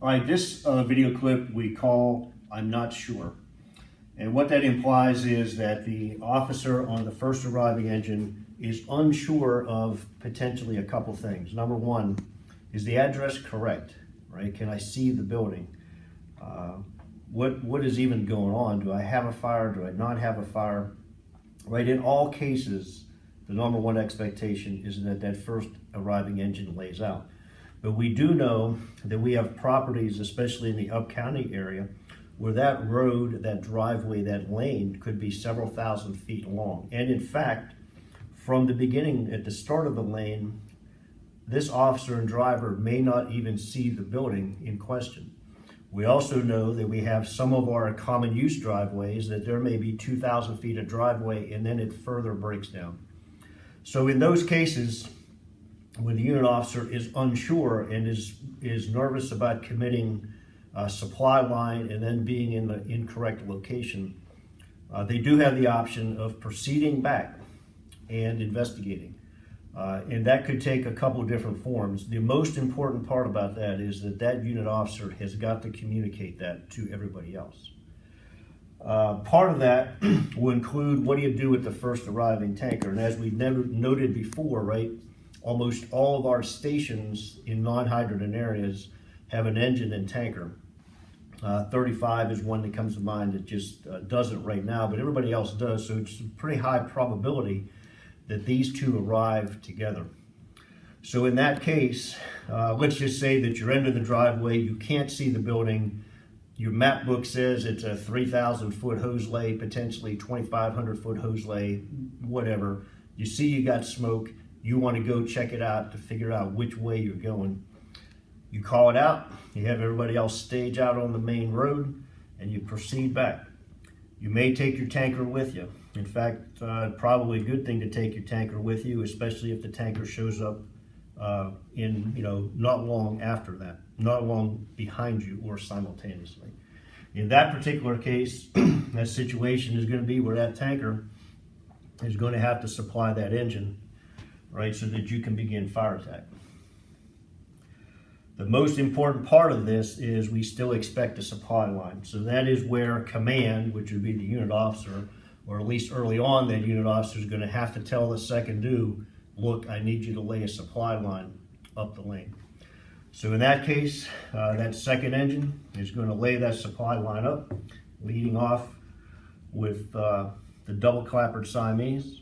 All right, this video clip we call "I'm Not Sure." And what that implies is that the officer on the first arriving engine is unsure of potentially a couple things. Number one, is the address correct, right? Can I see the building? What is even going on? Do I have a fire? Do I not have a fire? Right, in all cases, the number one expectation is that that first arriving engine lays out. But we do know that we have properties, especially in the Up County area, where that road, that driveway, that lane could be several thousand feet long. And in fact, from the beginning, at the start of the lane, this officer and driver may not even see the building in question. We also know that we have some of our common use driveways that there may be 2,000 feet of driveway and then it further breaks down. So in those cases, when the unit officer is unsure and is nervous about committing a supply line and then being in the incorrect location, they do have the option of proceeding back and investigating. And that could take a couple of different forms. The most important part about that is that that unit officer has got to communicate that to everybody else. Part of that will include, what do you do with the first arriving tanker? And as we've noted before, right, almost all of our stations in non-hydrogen areas have an engine and tanker. 35 is one that comes to mind that just doesn't right now, but everybody else does, so it's a pretty high probability that these two arrive together. So in that case, let's just say that you're into the driveway, you can't see the building, your map book says it's a 3,000 foot hose lay, potentially 2,500 foot hose lay, whatever. You see you got smoke, you want to go check it out to figure out which way you're going. You call it out, you have everybody else stage out on the main road, and you proceed back. You may take your tanker with you. In fact, probably a good thing to take your tanker with you, especially if the tanker shows up not long after that, not long behind you or simultaneously. In that particular case, that situation is going to be where that tanker is going to have to supply that engine, right, so that you can begin fire attack. The most important part of this is we still expect a supply line. So that is where command, which would be the unit officer, or at least early on, that unit officer is going to have to tell the second due, look, I need you to lay a supply line up the lane. So in that case, that second engine is going to lay that supply line up, leading off with the double clappered Siamese.